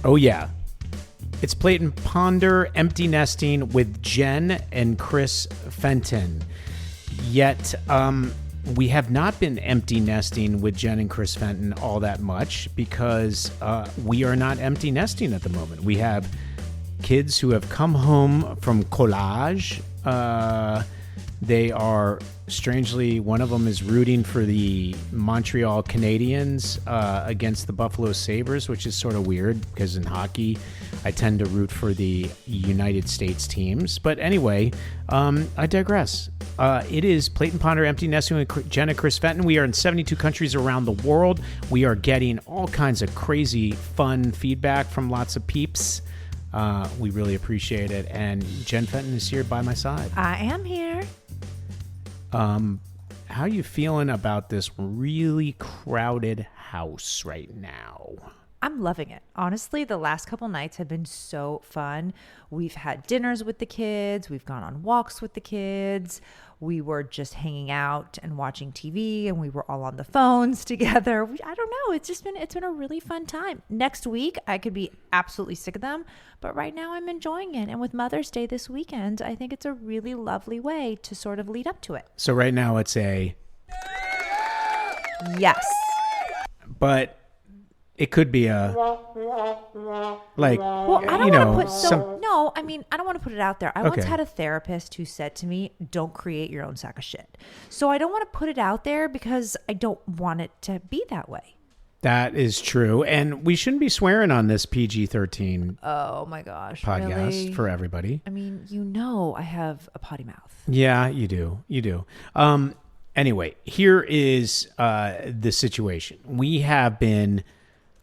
Oh, yeah. It's Plate and Ponder Empty Nesting with Jen and Chris Fenton. Yet, we have not been empty nesting with Jen and Chris Fenton all that much because we are not empty nesting at the moment. We have kids who have come home from college. They are, strangely, one of them is rooting for the Montreal Canadiens against the Buffalo Sabres, which is sort of weird because in hockey, I tend to root for the United States teams. But anyway, I digress. It is Plate and Ponder Empty Nesting with Jen and Chris Fenton. We are in 72 countries around the world. We are getting all kinds of crazy, fun feedback from lots of peeps. We really appreciate it. And Jen Fenton is here by my side. I am here. How are you feeling about this really crowded house right now? I'm loving it. Honestly, the last couple nights have been so fun. We've had dinners with the kids. We've gone on walks with the kids. We were just hanging out and watching TV, and we were all on the phones together. I don't know. It's been a really fun time. Next week, I could be absolutely sick of them, but right now I'm enjoying it. And with Mother's Day this weekend, I think it's a really lovely way to sort of lead up to it. So right now it's a... Yes. But... it could be a, like, well, I don't you know, want to put, no, I mean, I don't want to put it out there. I once Okay. had a therapist who said to me, don't create your own sack of shit. So I don't want to put it out there because I don't want it to be that way. That is true. And we shouldn't be swearing on this PG-13 Oh my gosh. podcast Really? for everybody. I mean, I have a potty mouth. Yeah, you do. You do. Anyway, here is the situation. We have been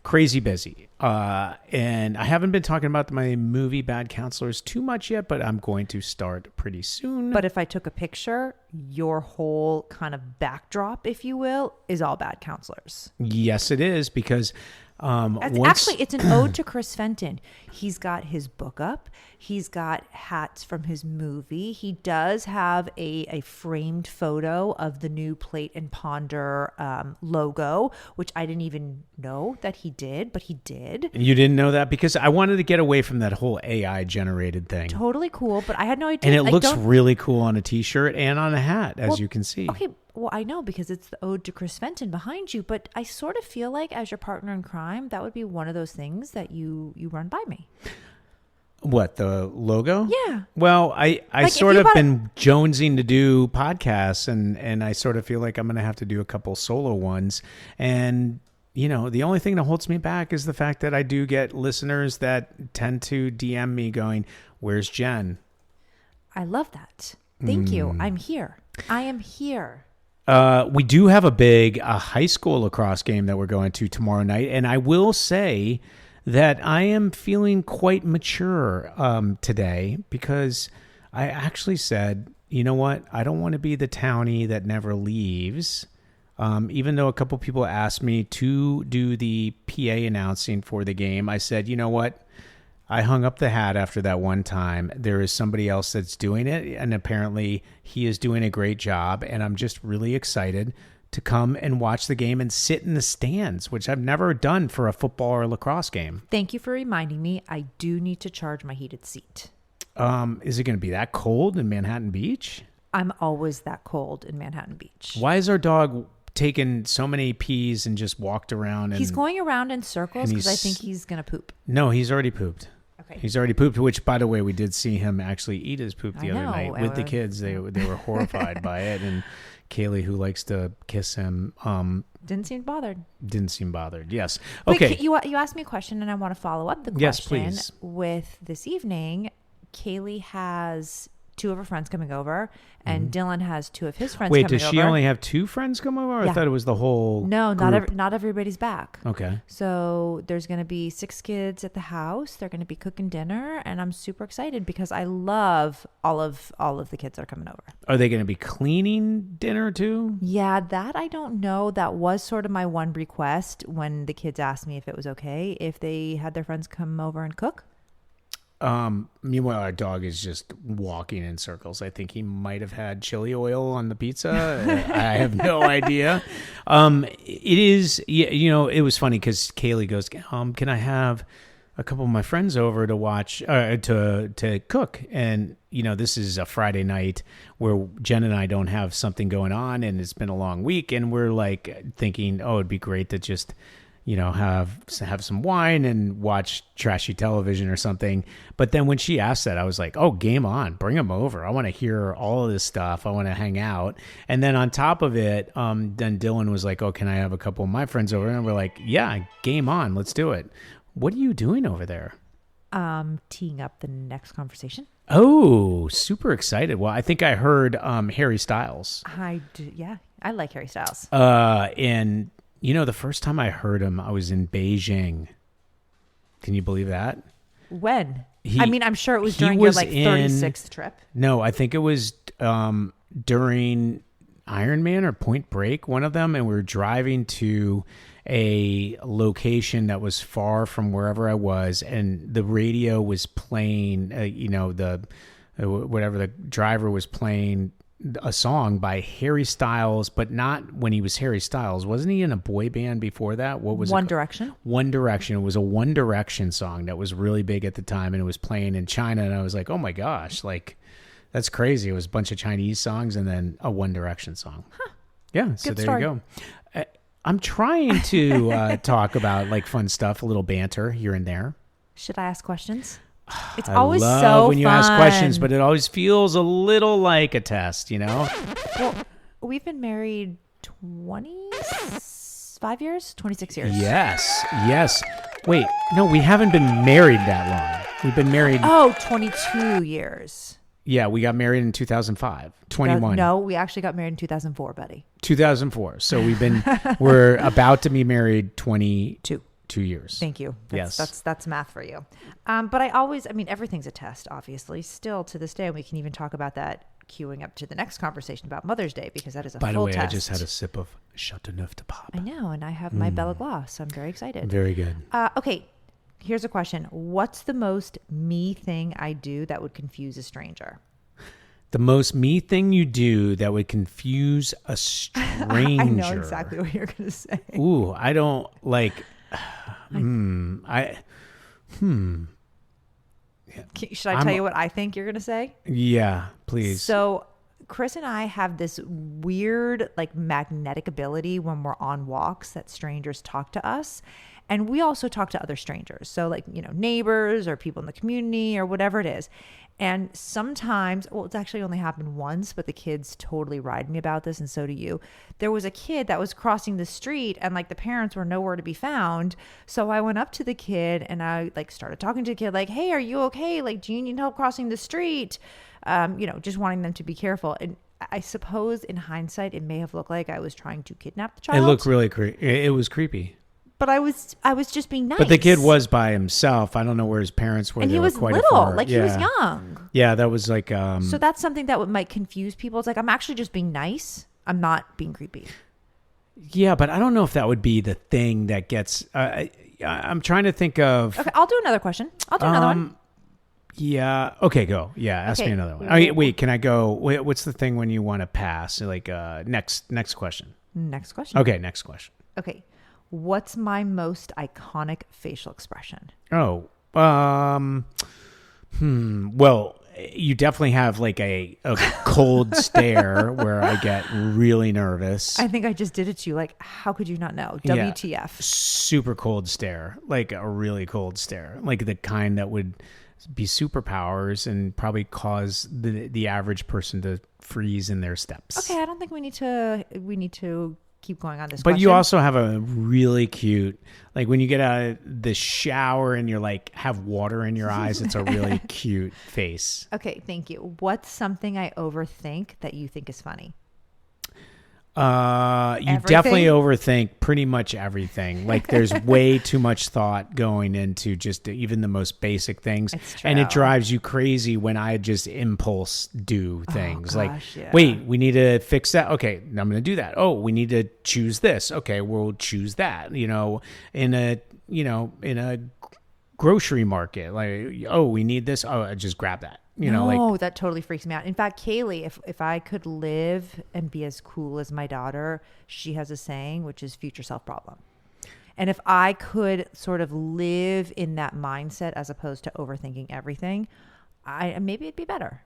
crazy busy. And I haven't been talking about my movie Bad Counselors too much yet, but I'm going to start pretty soon. But if I took a picture, your whole kind of backdrop, if you will, is all Bad Counselors. Yes, it is, because Actually, it's an ode to Chris Fenton. He's got his book up. He's got hats from his movie. He does have a framed photo of the new Plate and Ponder logo, which I didn't even know that he did, but he did. You didn't know that? Because I wanted to get away from that whole AI generated thing. Totally cool, but I had no idea. And it looks really cool on a t-shirt and on a hat, as you can see. Okay, well, I know because it's the ode to Chris Fenton behind you, but I sort of feel like as your partner in crime, that would be one of those things that you run by me. What, the logo? Yeah. Well, I Like, sort of been jonesing to do podcasts, and I sort of feel like I'm going to have to do a couple solo ones. And, you know, the only thing that holds me back is the fact that I do get listeners that tend to DM me going, "Where's Jen?" I love that. Thank you. I'm here. I am here. We do have a big high school lacrosse game that we're going to tomorrow night. And I will say that I am feeling quite mature today because I actually said, you know what? I don't want to be the townie that never leaves. Even though a couple people asked me to do the PA announcing for the game, I said, you know what? I hung up the hat after that one time. There is somebody else that's doing it, and apparently he is doing a great job, and I'm just really excited to come and watch the game and sit in the stands, which I've never done for a football or lacrosse game. Thank you for reminding me. I do need to charge my heated seat. Is it going to be that cold in Manhattan Beach? I'm always that cold in Manhattan Beach. Why is our dog taken so many pees and just walked around? He's going around in circles because I think he's going to poop. No, he's already pooped. Okay. He's already pooped, which, by the way, we did see him actually eat his poop the other night with the kids. They were horrified by it. And Kaylee, who likes to kiss him, didn't seem bothered. Yes. Okay. Wait, you asked me a question, and I want to follow up the question. Yes, please. With this evening, Kaylee has 2 of her friends coming over, and Dylan has 2 of his friends coming over. Wait, does she only have 2 friends come over? Yeah. I thought it was the whole No, group. not everybody's back. Okay. So there's going to be 6 kids at the house. They're going to be cooking dinner, and I'm super excited because I love all of the kids that are coming over. Are they going to be cleaning dinner too? Yeah, that I don't know. That was sort of my one request when the kids asked me if it was okay if they had their friends come over and cook. Meanwhile, our dog is just walking in circles. I think he might have had chili oil on the pizza. I have no idea. It is, you know, it was funny because Kaylee goes, can I have a couple of my friends over to watch, to cook. And, this is a Friday night where Jen and I don't have something going on, and it's been a long week. And we're like thinking, oh, it'd be great to just, have some wine and watch trashy television or something. But then when she asked that, I was like, oh, game on, bring them over. I want to hear all of this stuff. I want to hang out. And then on top of it, then Dylan was like, oh, can I have a couple of my friends over? And we're like, yeah, game on. Let's do it. What are you doing over there? Teeing up the next conversation. Oh, super excited. Well, I think I heard Harry Styles. I do, yeah. I like Harry Styles. And the first time I heard him, I was in Beijing. Can you believe that? When? I'm sure it was during your 36th trip. No, I think it was during Iron Man or Point Break, one of them. And we were driving to a location that was far from wherever I was. And the radio was playing, whatever the driver was playing, a song by Harry Styles, but not when he was Harry Styles. Wasn't he in a boy band before that? What was it? One Direction? One Direction. It was a One Direction song that was really big at the time, and it was playing in China. And I was like, oh my gosh, that's crazy. It was a bunch of Chinese songs and then a One Direction song. Huh. Yeah, so Good there story. you go. I'm trying to talk about fun stuff, a little banter here and there. Should I ask questions? It's I always love so when you fun. ask questions, but it always feels a little like a test, Well, we've been married 25 years, 26 years. Yes. Wait, no, we haven't been married that long. We've been married. Oh, 22 years. Yeah, we got married in 2005. 21. No, we actually got married in 2004, buddy. 2004. So we're about to be married 22 years. Thank you. Yes. That's math for you. But everything's a test, obviously, still to this day. And we can even talk about that queuing up to the next conversation about Mother's Day, because that is a full test. By the way, I just had a sip of Chateauneuf de Pape. I know, and I have my Bella Gloss, so I'm very excited. Very good. Okay, here's a question. What's the most me thing I do that would confuse a stranger? The most me thing you do that would confuse a stranger. I know exactly what you're going to say. Ooh, I don't like... Should I tell you what I think you're going to say? Yeah, please. So Chris and I have this weird, magnetic ability when we're on walks that strangers talk to us. And we also talk to other strangers. So neighbors or people in the community or whatever it is. And sometimes, it's actually only happened once, but the kids totally ride me about this, and so do you. There was a kid that was crossing the street, and the parents were nowhere to be found. So I went up to the kid and I started talking to the kid, hey, are you okay? Do you need help crossing the street? Just wanting them to be careful. And I suppose in hindsight, it may have looked like I was trying to kidnap the child. It looked really creepy. It was creepy. But I was just being nice. But the kid was by himself. I don't know where his parents were. And he was quite little, far. he was young. Yeah, that was So that's something that might confuse people. It's I'm actually just being nice. I'm not being creepy. Yeah, but I don't know if that would be the thing that gets... I'm trying to think of... Okay, I'll do another question. I'll do another one. Yeah. Okay, go. Yeah, ask me another one. Wait, can I go? What's the thing when you want to pass? Next question. Next question. Okay, next question. Okay. What's my most iconic facial expression? Oh, well, you definitely have a cold stare where I get really nervous. I think I just did it to you. How could you not know? WTF. Yeah, super cold stare, a really cold stare, the kind that would be superpowers and probably cause the average person to freeze in their steps. Okay, I don't think we need to keep going on this but question. You also have a really cute, when you get out of the shower and you're have water in your eyes, it's a really cute face. Okay, thank you. What's something I overthink that you think is funny? You definitely overthink pretty much everything. There's way too much thought going into just even the most basic things. And it drives you crazy when I just impulse do things. Yeah. Wait, we need to fix that. Okay, I'm going to do that. Oh, we need to choose this. Okay, we'll choose that. In a grocery market, we need this. Oh, I just grab that. That totally freaks me out. In fact, Kaylee, if I could live and be as cool as my daughter, she has a saying, which is future self problem. And if I could sort of live in that mindset as opposed to overthinking everything, maybe it'd be better.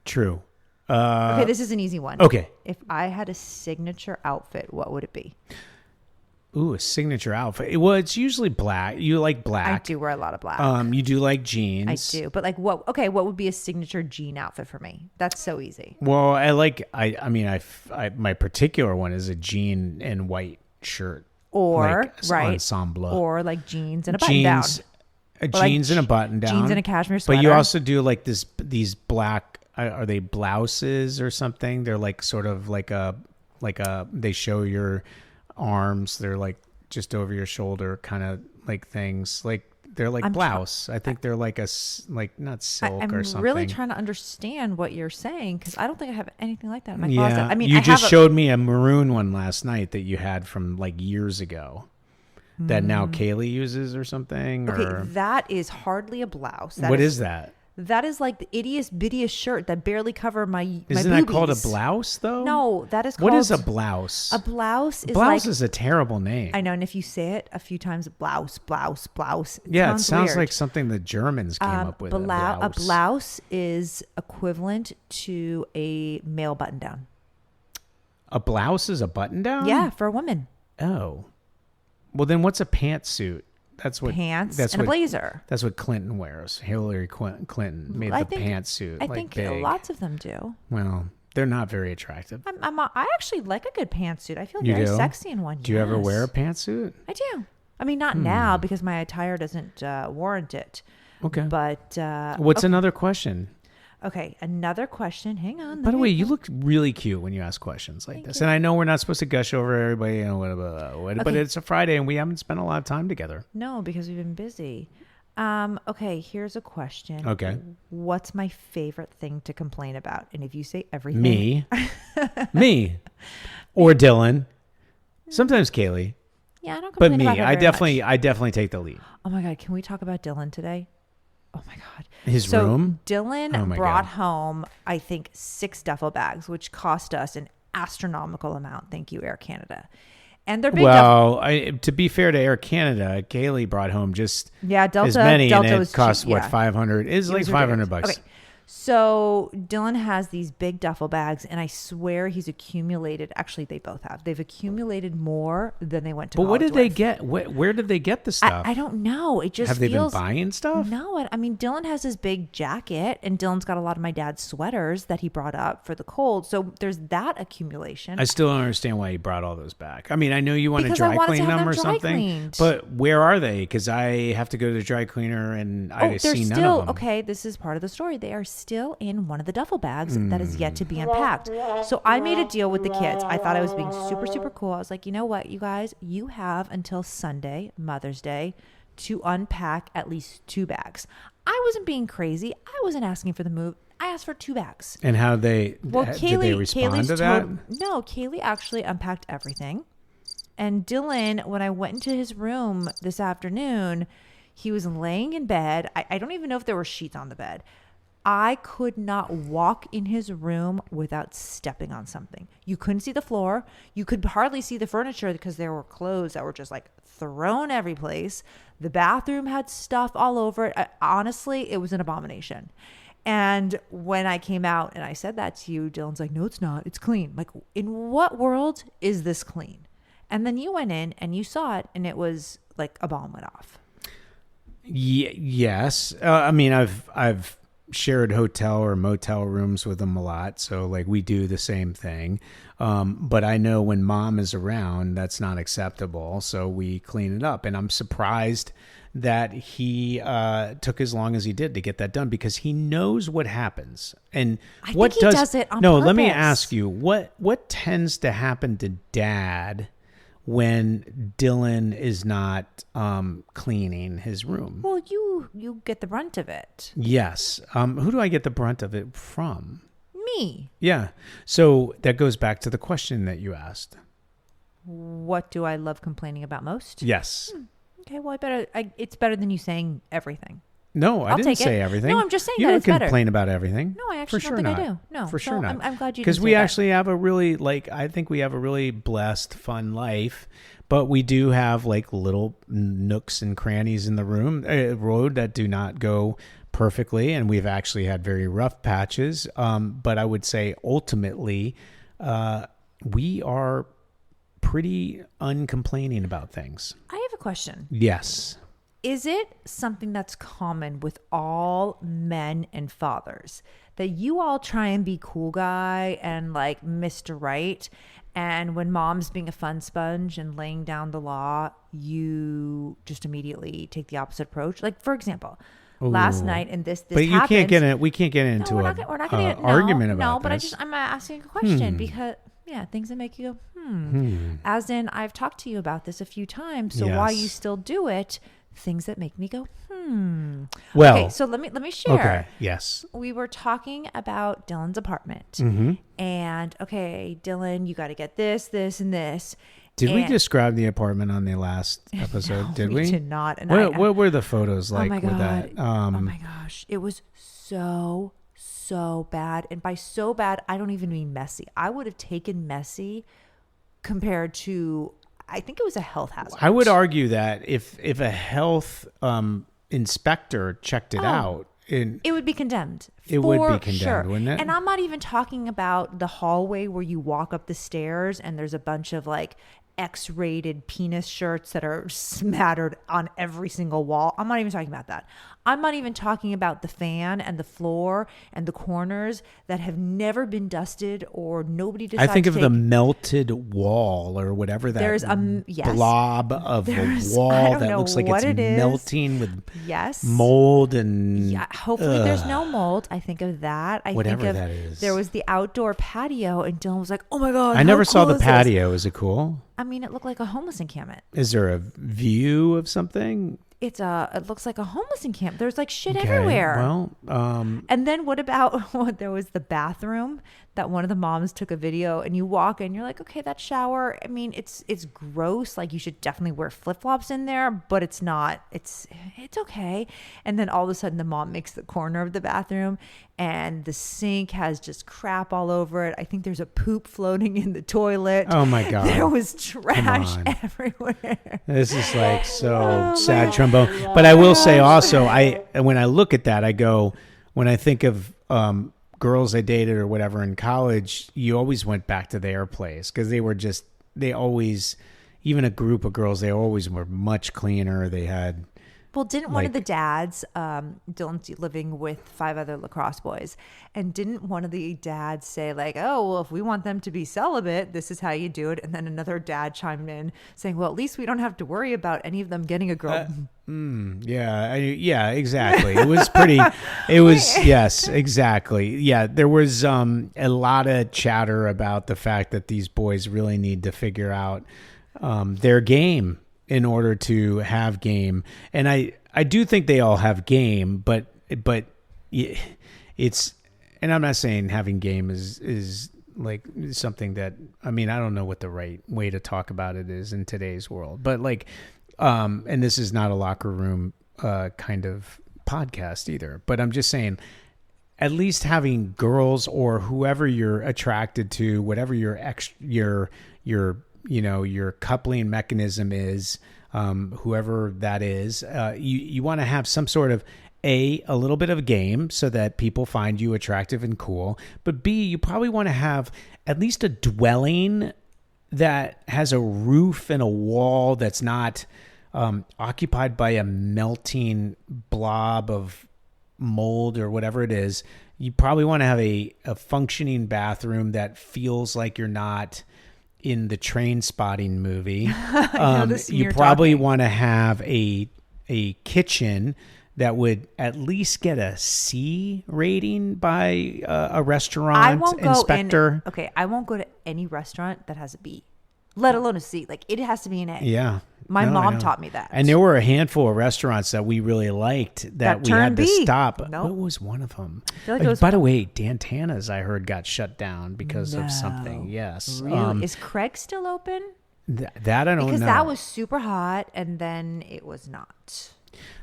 True. Okay, this is an easy one. Okay. If I had a signature outfit, what would it be? Ooh, a signature outfit. Well, it's usually black. You like black. I do wear a lot of black. You do like jeans. I do. But like what would be a signature jean outfit for me? That's so easy. Well, my particular one is a jean and white shirt. Or like right. ensemble. Or like jeans and a button down. Jeans and a button down. Jeans and a cashmere sweater. But you also do like these black, are they blouses or something? They're like sort of like a, they show your arms. They're like just over your shoulder kind of like things. Like they're like blouse. I think they're like not silk or something. I'm really trying to understand what you're saying because I don't think I have anything like that in my closet. I mean, you just showed me a maroon one last night that you had from like years ago. That now Kaylee uses or something? Okay, that is hardly a blouse. What is that? That is like the ittiest bittiest shirt that barely cover my Isn't boobies. that called a blouse though? No, that is called... What is a blouse? A blouse is blouse is a terrible name. I know, and if you say it a few times, blouse. It sounds weird. like something the Germans came up with. A blouse is equivalent to a male button down. A blouse is a button down? Yeah, for a woman. Oh. Well, then what's a pantsuit? That's what and a blazer. That's what Clinton wears. Hillary Clinton made the pantsuit. I think lots of them do. Well, they're not very attractive. I actually like a good pantsuit. I feel very sexy in one. Do you ever wear a pantsuit? I do. I mean, not now because my attire doesn't warrant it. Okay. But what's another question? Okay, another question. Hang on. By the way, you look really cute when you ask questions like this. And I know we're not supposed to gush over everybody, but it's a Friday and we haven't spent a lot of time together. No, because we've been busy. Okay, here's a question. Okay. What's my favorite thing to complain about? And if you say everything. Me. Or Dylan. Sometimes Kaylee. Yeah, I don't complain about her very much. I definitely take the lead. Oh my God, can we talk about Dylan today? Oh my God. His room? Dylan brought home, I think, 6 duffel bags, which cost us an astronomical amount. Thank you, Air Canada. And they're big. Well, to be fair to Air Canada, Kaylee brought home just Delta, as many, Delta and it cost cheap, what, $500? It's like $500. Okay. So Dylan has these big duffel bags, and I swear he's accumulated. Actually, they both have. They've accumulated more than they went to. But what did with. They get? Where did they get the stuff? I don't know. It just have they been buying stuff? No, I mean Dylan has his big jacket, and Dylan's got a lot of my dad's sweaters that he brought up for the cold. So there's that accumulation. I still don't understand why he brought all those back. I mean, I know you want to dry clean them or something, cleaned. But where are they? Because I have to go to the dry cleaner, and I see none of them. Okay, this is part of the story. They are still in one of the duffel bags that is yet to be unpacked. So I made a deal with the kids. I thought I was being super, super cool. I was like, you know what, you guys, you have until Sunday, Mother's Day, to unpack at least 2 bags. I wasn't being crazy. I wasn't asking for the move. I asked for 2 bags. And how did they respond to that? No, Kaylee actually unpacked everything. And Dylan, when I went into his room this afternoon, he was laying in bed. I don't even know if there were sheets on the bed. I could not walk in his room without stepping on something. You couldn't see the floor. You could hardly see the furniture because there were clothes that were just like thrown every place. The bathroom had stuff all over it. Honestly, it was an abomination. And when I came out and I said that to you, Dylan's like, no, it's not. It's clean. I'm like, in what world is this clean? And then you went in and you saw it and it was like a bomb went off. Yes. I mean, I've shared hotel or motel rooms with them a lot. So like we do the same thing. But I know when mom is around, that's not acceptable. So we clean it up. And I'm surprised that he took as long as he did to get that done because he knows what happens. And I think he does it on No, purpose. Let me ask you, what tends to happen to dad when Dylan is not cleaning his room? Well, you get the brunt of it. Yes. Who do I get the brunt of it from? Me. Yeah. So that goes back to the question that you asked. What do I love complaining about most? Yes. Okay, well, it's better than you saying everything. No, I didn't say everything. No, I'm just saying you that don't it's better. complain about everything. No, I actually don't think I do. No, for sure not. I'm glad you did. Because we actually have a really, I think we have a really blessed, fun life. But we do have like little nooks and crannies in the road that do not go perfectly. And we've actually had very rough patches. But I would say ultimately, we are pretty uncomplaining about things. I have a question. Yes. Is it something that's common with all men and fathers that you all try and be cool guy and like Mr. Right, and when mom's being a fun sponge and laying down the law, you just immediately take the opposite approach? Like, for example, last night, and this but you happens, can't get in. We can't get into we're an not gonna argument about but this. I'm asking a question because things that make you go as in, I've talked to you about this a few times, so why you still do it? Things that make me go well, okay, so let me share. Okay, yes, we were talking about Dylan's apartment, and okay, Dylan, you got to get this and this. Did we describe the apartment on the last episode? No, did we? Did not. And what were the photos like with that? Oh my gosh, it was so bad, and by so bad, I don't even mean messy. I would have taken messy compared to, I think it was a health hazard. I would argue that if a health inspector checked it out, it would be condemned. It would be condemned, wouldn't it? And I'm not even talking about the hallway where you walk up the stairs and there's a bunch of like X-rated penis shirts that are smattered on every single wall. I'm not even talking about that. I'm not even talking about the fan and the floor and the corners that have never been dusted or nobody decided I think of the melted wall or whatever that there's a blob of a wall that looks like it's melting with mold and hopefully there's no mold. I think of that. Whatever think of that is. There was the outdoor patio and Dylan was like, "Oh my god, I never saw cool the patio. Is it cool? I mean, it looked like a homeless encampment. Is there a view of something? It looks like a homeless encampment. There's like shit everywhere. Well, and then what about there was the bathroom that one of the moms took a video, and you walk in, you're like, okay, that shower. I mean, it's gross. Like you should definitely wear flip flops in there, but it's not. It's okay. And then all of a sudden, the mom makes the corner of the bathroom, and the sink has just crap all over it. I think there's a poop floating in the toilet. Oh my god! There was trash everywhere. This is like so sad, trombone. But I will say also, when I look at that, I go, when I think of girls I dated or whatever in college, you always went back to their place because they always, even a group of girls, they always were much cleaner. They had. Well, didn't one of the dads, Dylan's living with 5 other lacrosse boys, and didn't one of the dads say like, oh, well, if we want them to be celibate, this is how you do it. And then another dad chimed in saying, well, at least we don't have to worry about any of them getting a girl. Yeah, exactly. It was pretty, yes, exactly. Yeah, there was a lot of chatter about the fact that these boys really need to figure out their game in order to have game. And I do think they all have game, but it's, and I'm not saying having game is like something that, I mean, I don't know what the right way to talk about it is in today's world, but like, and this is not a locker room kind of podcast either, but I'm just saying, at least having girls or whoever you're attracted to, whatever your coupling mechanism is, whoever that is, you want to have some sort of a little bit of a game so that people find you attractive and cool. But B, you probably want to have at least a dwelling that has a roof and a wall that's not occupied by a melting blob of mold or whatever it is. You probably want to have a functioning bathroom that feels like you're not in the Train Spotting movie. You probably want to have a kitchen that would at least get a C rating by a restaurant inspector. I won't go to any restaurant that has a B, let alone a C. Like it has to be an A. Yeah. My mom taught me that. And there were a handful of restaurants that we really liked that we had to stop. Nope. What was one of them? I feel like it was by the way, Dantana's, I heard, got shut down because of something. Yes. Really? Is Craig still open? That I don't know. Because that was super hot and then it was not.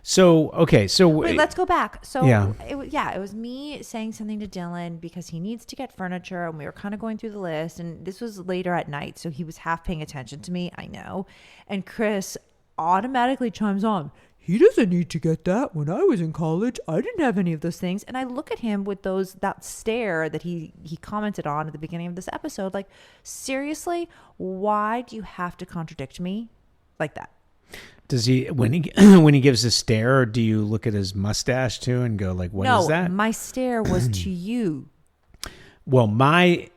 So, okay. So wait, let's go back. So Yeah. it was me saying something to Dylan because he needs to get furniture, and we were kind of going through the list, and this was later at night, so he was half paying attention to me. I know. And Chris automatically chimes on. He doesn't need to get that. When I was in college, I didn't have any of those things. And I look at him with that stare that he commented on at the beginning of this episode. Like, seriously, why do you have to contradict me like that? Does he when he gives a stare, or do you look at his mustache too and go like, "What is that?" No, my stare was to you. Well, my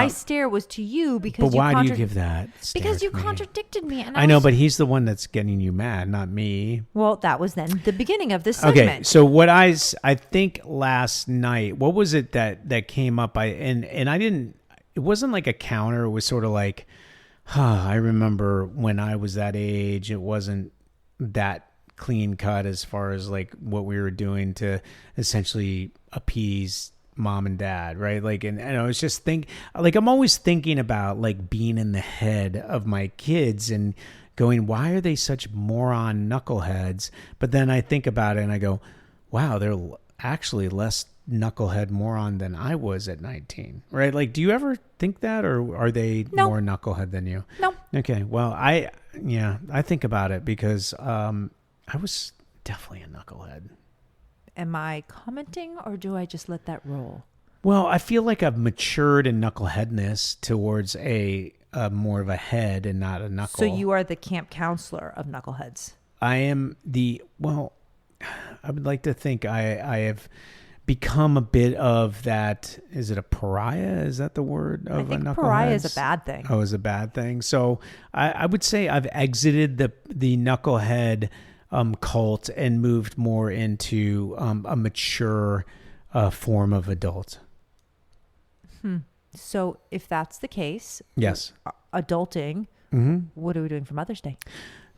stare was to you because. But why do you give that? Because you to me? contradicted me, and I know, but he's the one that's getting you mad, not me. Well, that was then the beginning of this segment. Okay, so what I think last night, what was it that came up? And I didn't. It wasn't like a counter. It was sort of like. I remember when I was that age, it wasn't that clean cut as far as like what we were doing to essentially appease mom and dad, right? Like, and I was just I'm always thinking about like being in the head of my kids and going, why are they such moron knuckleheads? But then I think about it and I go, wow, they're actually less knucklehead moron than I was at 19, right? Like, do you ever think that, or are they more knucklehead than you? No. Okay. Well, I think about it because I was definitely a knucklehead. Am I commenting, or do I just let that roll? Well, I feel like I've matured in knuckleheadness towards a more of a head and not a knuckle. So you are the camp counselor of knuckleheads. I am I would like to think I have become a bit of that. Is it a pariah? Is that the word of I think a knucklehead? pariah is a bad thing. Oh, is a bad thing. So I would say I've exited the knucklehead cult and moved more into a mature form of adult. So if that's the case, Yes, adulting, what are we doing for Mother's Day?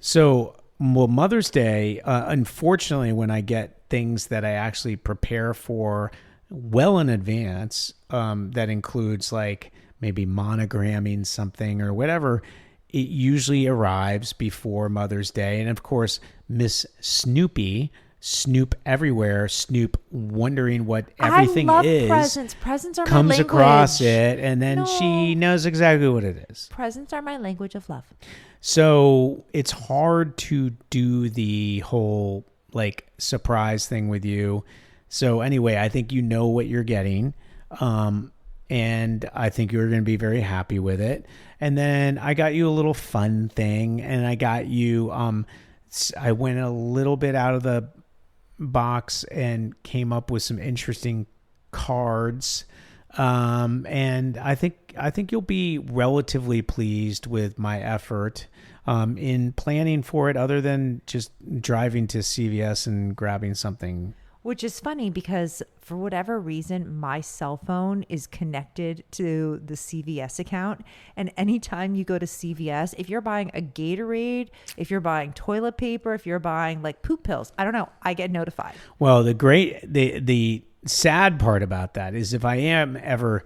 So, well, Mother's Day, unfortunately, when I get things that I actually prepare for well in advance, that includes like maybe monogramming something or whatever, it usually arrives before Mother's Day. And of course, Miss Snoopy, Snoop everywhere, Snoop wondering what everything I love is. Presents. Presents are my comes language. across it, and then she knows exactly what it is. Presents are my language of love. So it's hard to do the whole like surprise thing with you. So anyway, I think you know what you're getting. And I think you're going to be very happy with it. And then I got you a little fun thing, and I got you, I went a little bit out of the box and came up with some interesting cards. And I think you'll be relatively pleased with my effort in planning for it, other than just driving to CVS and grabbing something. Which is funny because for whatever reason, my cell phone is connected to the CVS account. And anytime you go to CVS, if you're buying a Gatorade, if you're buying toilet paper, if you're buying like poop pills, I don't know, I get notified. Well, the sad part about that is if I am ever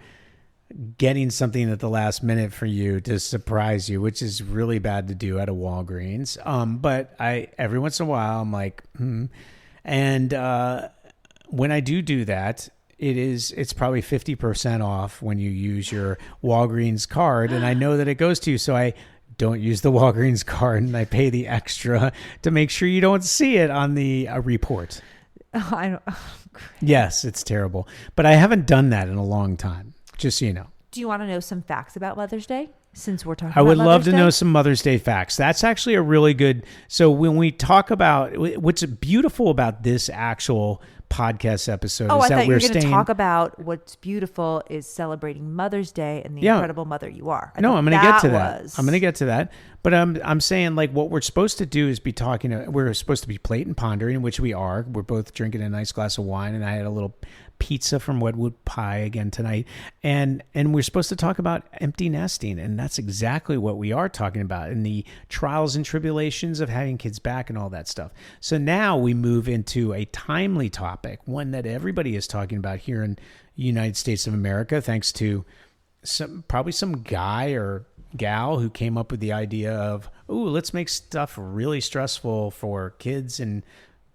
getting something at the last minute for you to surprise you, which is really bad to do at a Walgreens. But every once in a while I'm like, And when I do that, it's probably 50% off when you use your Walgreens card. And I know that it goes to you. So I don't use the Walgreens card and I pay the extra to make sure you don't see it on the report. Yes, it's terrible. But I haven't done that in a long time, just so you know. Do you want to know some facts about Mother's Day? Since we're talking I would about love to Mother's Day? know some Mother's Day facts. That's actually a really good. So when we talk about what's beautiful about this actual podcast episode I is that thought you we're were going to staying. talk about what's beautiful is celebrating Mother's Day and the incredible mother you are. No, I'm going to get to that. I'm going to get to that. But I'm saying like what we're supposed to do is be talking. We're supposed to be plate and pondering, which we are. We're both drinking a nice glass of wine, and I had a little pizza from Wedwood Pie again tonight, and we're supposed to talk about empty nesting, and that's exactly what we are talking about, and the trials and tribulations of having kids back and all that stuff. So now we move into a timely topic, one that everybody is talking about here in the United States of America, thanks to probably some guy or gal who came up with the idea of, ooh, let's make stuff really stressful for kids and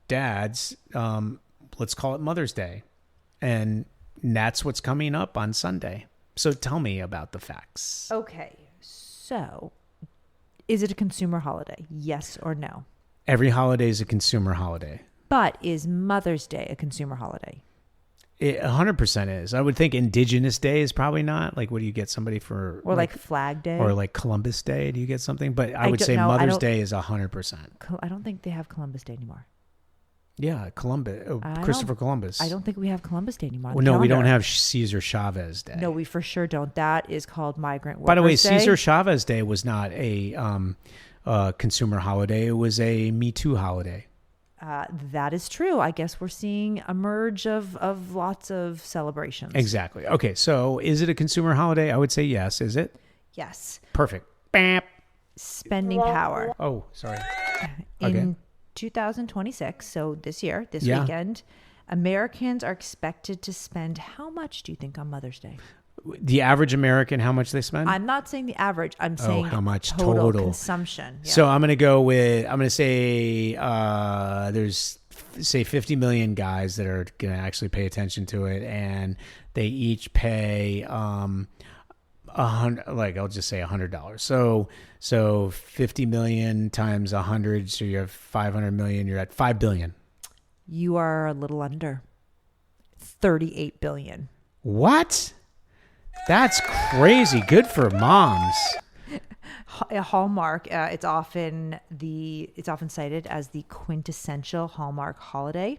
dads. Let's call it Mother's Day. And that's what's coming up on Sunday. So tell me about the facts. Okay. So is it a consumer holiday? Yes or no? Every holiday is a consumer holiday. But is Mother's Day a consumer holiday? It 100% is. I would think Indigenous Day is probably not. Like, what do you get somebody for? Or like Flag Day? Or like Columbus Day, do you get something? But I would say Mother's Day is 100%. I don't think they have Columbus Day anymore. Yeah, Christopher Columbus. I don't think we have Columbus Day anymore. Well, no, we don't have Cesar Chavez Day. No, we for sure don't. That is called Migrant Workers By the way, Day. Cesar Chavez Day was not a consumer holiday. It was a Me Too holiday. That is true. I guess we're seeing a merge of lots of celebrations. Exactly. Okay, so is it a consumer holiday? I would say yes. Is it? Yes. Perfect. Bam. Spending power. Oh, sorry. In 2026, so this weekend, Americans are expected to spend how much, do you think, on Mother's Day? The average American, how much they spend? I'm not saying the average. I'm saying how much total consumption. Yeah. So I'm going to say there's, say, 50 million guys that are going to actually pay attention to it, and they each pay I'll just say $100. So 50 million times 100, so you have 500 million. You're at 5 billion. You are a little under 38 billion. What? That's crazy. Good for moms. A Hallmark. It's often cited as the quintessential Hallmark holiday.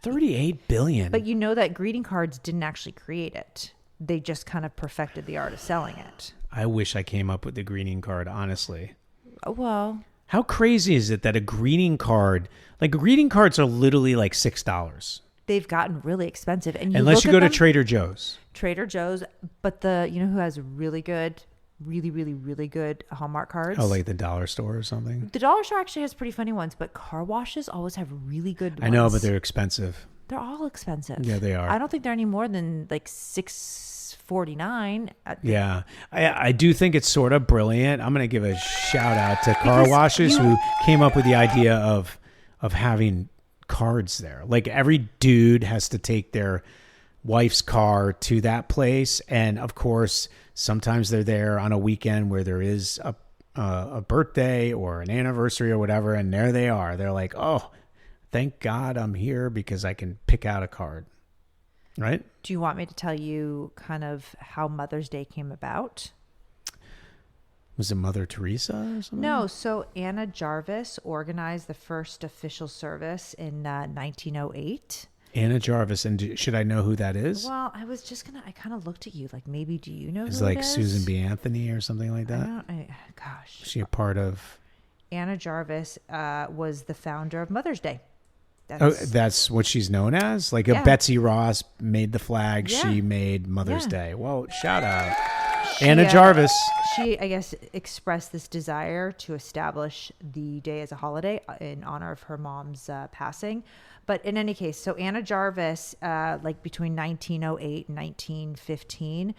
38 billion. But you know that greeting cards didn't actually create it. They just kind of perfected the art of selling it. I wish I came up with the greeting card, honestly. Well, how crazy is it that greeting cards are literally like $6? They've gotten really expensive. And unless you go to Trader Joe's. But who has really good, really good Hallmark cards? Oh, like the dollar store or something? The dollar store actually has pretty funny ones, but car washes always have really good ones. I know, but they're expensive. They're all expensive. Yeah, they are. I don't think they're any more than like $6.49. Yeah, I do think it's sort of brilliant. I'm going to give a shout out to car washes who came up with the idea of having cards there. Like every dude has to take their wife's car to that place, and of course, sometimes they're there on a weekend where there is a birthday or an anniversary or whatever, and there they are. They're like, oh, thank God I'm here because I can pick out a card. Right? Do you want me to tell you kind of how Mother's Day came about? Was it Mother Teresa or something? No. So Anna Jarvis organized the first official service in 1908. Anna Jarvis. And should I know who that is? Well, I kind of looked at you like, maybe do you know who it is? It's like Susan B. Anthony or something like that? Gosh. Is she a part of... Anna Jarvis was the founder of Mother's Day. That's what she's known as? Like Betsy Ross made the flag. Yeah. She made Mother's Day. Well, shout out. Anna Jarvis. She, I guess, expressed this desire to establish the day as a holiday in honor of her mom's passing. But in any case, so Anna Jarvis, between 1908 and 1915,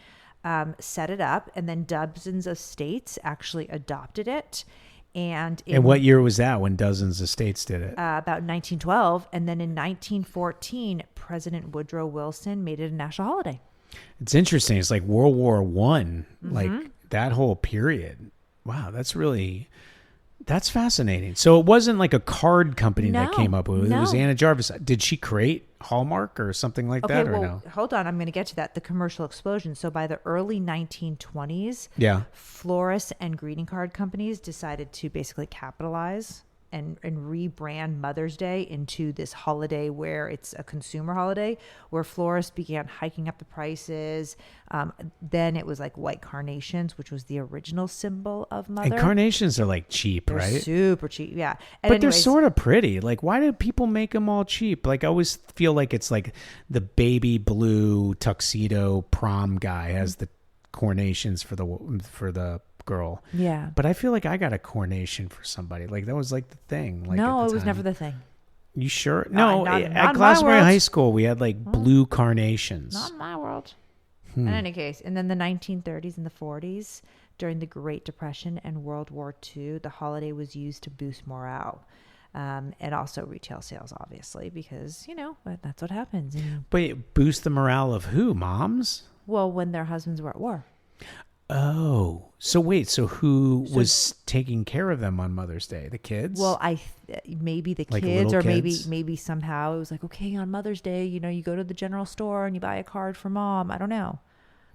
set it up, and then dozens of states actually adopted it. And what year was that when dozens of states did it? About 1912. And then in 1914, President Woodrow Wilson made it a national holiday. It's interesting. It's like World War I, like that whole period. Wow, that's fascinating. So it wasn't like a card company that came up with it. It was Anna Jarvis. Did she create Hallmark or something like that or no? Hold on. I'm going to get to that. The commercial explosion. So by the early 1920s, florists and greeting card companies decided to basically capitalize and rebrand Mother's Day into this holiday where it's a consumer holiday, where florists began hiking up the prices. Then it was like white carnations, which was the original symbol of Mother. And carnations are like cheap, they're right? Super cheap, yeah. But they're sort of pretty. Like, why do people make them all cheap? Like, I always feel like it's like the baby blue tuxedo prom guy has the carnations for the girl. Yeah. But I feel like I got a coronation for somebody. Like that was like the thing. Like no, it was never the thing. You sure? No, not at Glassbury High School we had like blue carnations. Not in my world. In any case, and then the 1930s and the 40s, During the Great Depression and World War II, the holiday was used to boost morale. And also retail sales, obviously, because, that's what happens. And, But boost the morale of who? Moms? well, when their husbands were at war. Oh, so wait, so who was taking care of them on Mother's Day? The kids? Well, maybe the Like kids, little or kids? maybe somehow it was like, okay, on Mother's Day, you go to the general store and you buy a card for mom. I don't know.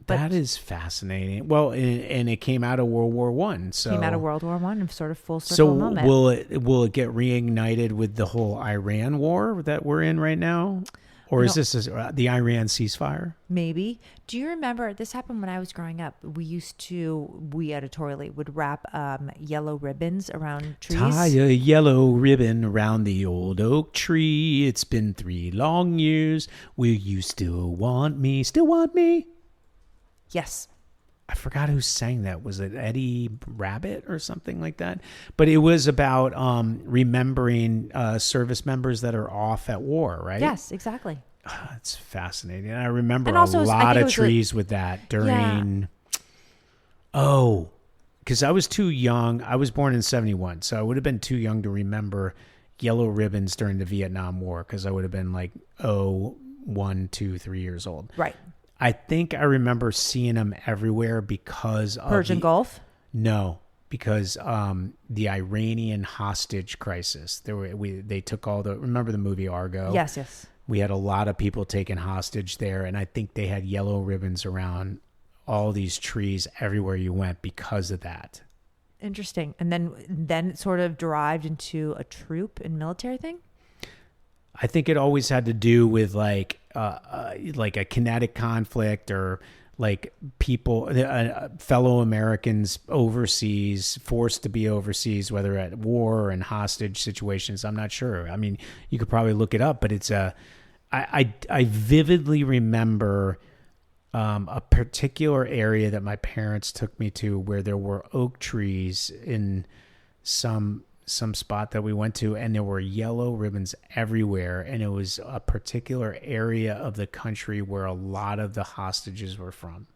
But that is fascinating. Well, and it came out of World War One. So came out of World War One, and sort of full circle so moment. will it get reignited with the whole Iran war that we're in right now? Or is this the Iran ceasefire? Maybe. Do you remember this happened when I was growing up? We editorially would wrap yellow ribbons around trees. Tie a yellow ribbon around the old oak tree. It's been 3 long years. Will you still want me? Still want me? Yes. I forgot who sang that. Was it Eddie Rabbit or something like that? But it was about remembering service members that are off at war, right? Yes, exactly. It's fascinating. I remember And also, a I lot think it of was trees with that during... Oh, because I was too young. I was born in 71, so I would have been too young to remember yellow ribbons during the Vietnam War because I would have been like, 1, 2, 3 years old. Right. I think I remember seeing them everywhere because of Persian Gulf? No, because the Iranian hostage crisis. They took remember the movie Argo? Yes. We had a lot of people taken hostage there, and I think they had yellow ribbons around all these trees everywhere you went because of that. Interesting. And then it sort of derived into a troop and military thing? I think it always had to do with like a kinetic conflict or like people, fellow Americans overseas, forced to be overseas, whether at war or in hostage situations. I'm not sure. I mean, you could probably look it up, but I vividly remember a particular area that my parents took me to where there were oak trees in some spot that we went to, and there were yellow ribbons everywhere, and it was a particular area of the country where a lot of the hostages were from.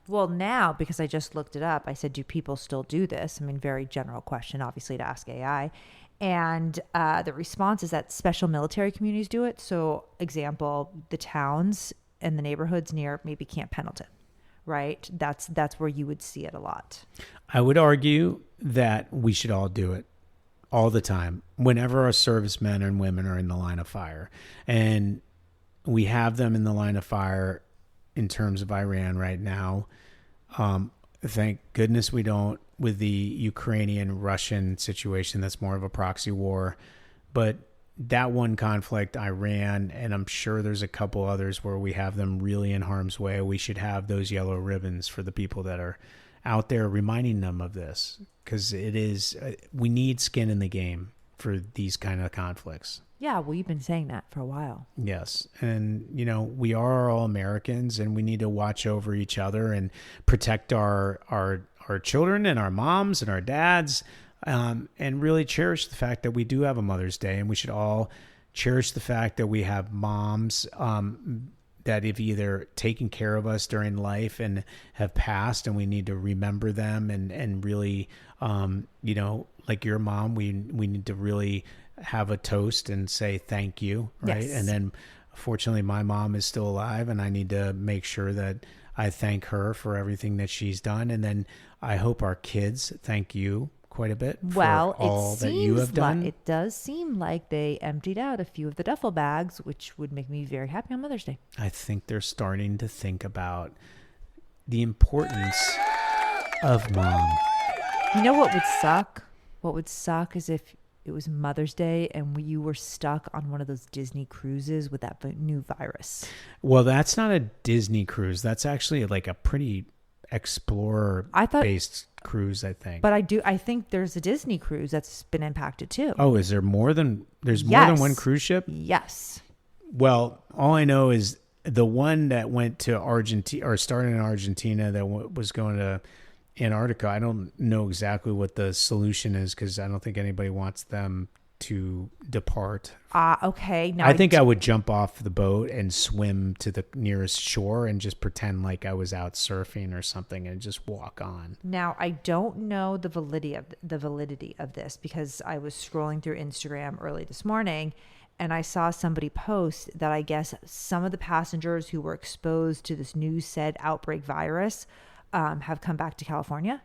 Well, now, because I just looked it up, I said, do people still do this? I mean, very general question, obviously, to ask AI. And the response is that special military communities do it. So, example, the towns and the neighborhoods near maybe Camp Pendleton, right? That's where you would see it a lot. I would argue that we should all do it all the time whenever our servicemen and women are in the line of fire. And we have them in the line of fire in terms of Iran right now. Thank goodness we don't with the Ukrainian-Russian situation. That's more of a proxy war. But that one conflict, Iran, and I'm sure there's a couple others where we have them really in harm's way. We should have those yellow ribbons for the people that are out there reminding them of this, because we need skin in the game for these kind of conflicts. Yeah, well, you've been saying that for a while. Yes. And, we are all Americans, and we need to watch over each other and protect our children and our moms and our dads, and really cherish the fact that we do have a Mother's Day, and we should all cherish the fact that we have moms that have either taken care of us during life and have passed, and we need to remember them and really, like your mom, we need to really have a toast and say thank you, right? Yes. And then fortunately my mom is still alive, and I need to make sure that I thank her for everything that she's done. And then I hope our kids thank you quite a bit for all that you have done. It does seem like they emptied out a few of the duffel bags, which would make me very happy on Mother's Day. I think they're starting to think about the importance of mom. You know what would suck? What would suck is if it was Mother's Day and you were stuck on one of those Disney cruises with that new virus. Well, that's not a Disney cruise. That's actually like a pretty explorer-based cruise, I think. But I think there's a Disney cruise that's been impacted too. Oh, is there more than one cruise ship? Yes. Well, all I know is the one that went to Argentina or started in Argentina that was going to Antarctica. I don't know exactly what the solution is, because I don't think anybody wants them to depart. Okay. Now I think I would jump off the boat and swim to the nearest shore and just pretend like I was out surfing or something and just walk on. Now, I don't know the validity of this because I was scrolling through Instagram early this morning and I saw somebody post that I guess some of the passengers who were exposed to this new said outbreak virus have come back to California.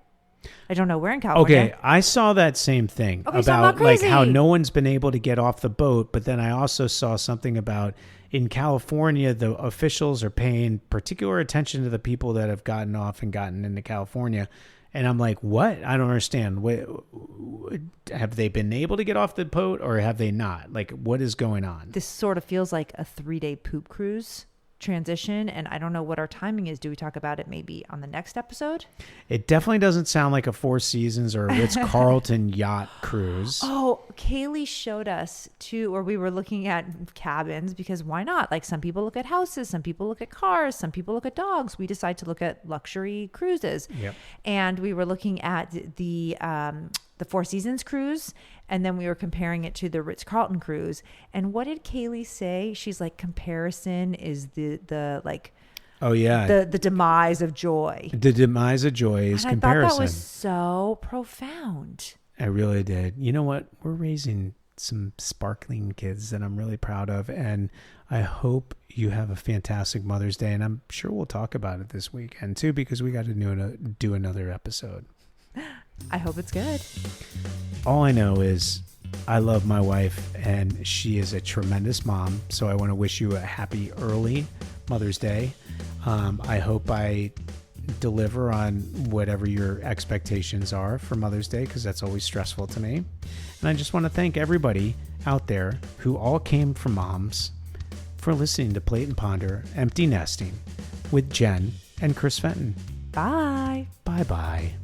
I don't know where in California. Okay, I saw that same thing about like how no one's been able to get off the boat, but then I also saw something about in California, the officials are paying particular attention to the people that have gotten off and gotten into California. And I'm like, what? I don't understand. Have they been able to get off the boat or have they not? Like, what is going on? This sort of feels like a 3-day poop cruise transition, and I don't know what our timing is. Do we talk about it maybe on the next episode? It definitely doesn't sound like a Four Seasons or a Ritz-Carlton yacht cruise. Oh, Kaylee showed us or we were looking at cabins because why not? Like some people look at houses, some people look at cars, some people look at dogs. We decide to look at luxury cruises. Yep. And we were looking at the Four Seasons cruise, and then we were comparing it to the Ritz-Carlton cruise. And what did Kaylee say? She's like, comparison is the like, oh yeah, the demise of joy. The demise of joy is and comparison. I thought that was so profound. I really did. You know what? We're raising some sparkling kids that I'm really proud of, and I hope you have a fantastic Mother's Day. And I'm sure we'll talk about it this weekend too, because we got to do another episode. I hope it's good. All I know is I love my wife and she is a tremendous mom. So I want to wish you a happy early Mother's Day. I hope I deliver on whatever your expectations are for Mother's Day, because that's always stressful to me. And I just want to thank everybody out there who all came from moms for listening to Plate and Ponder Empty Nesting with Jen and Chris Fenton. Bye. Bye-bye.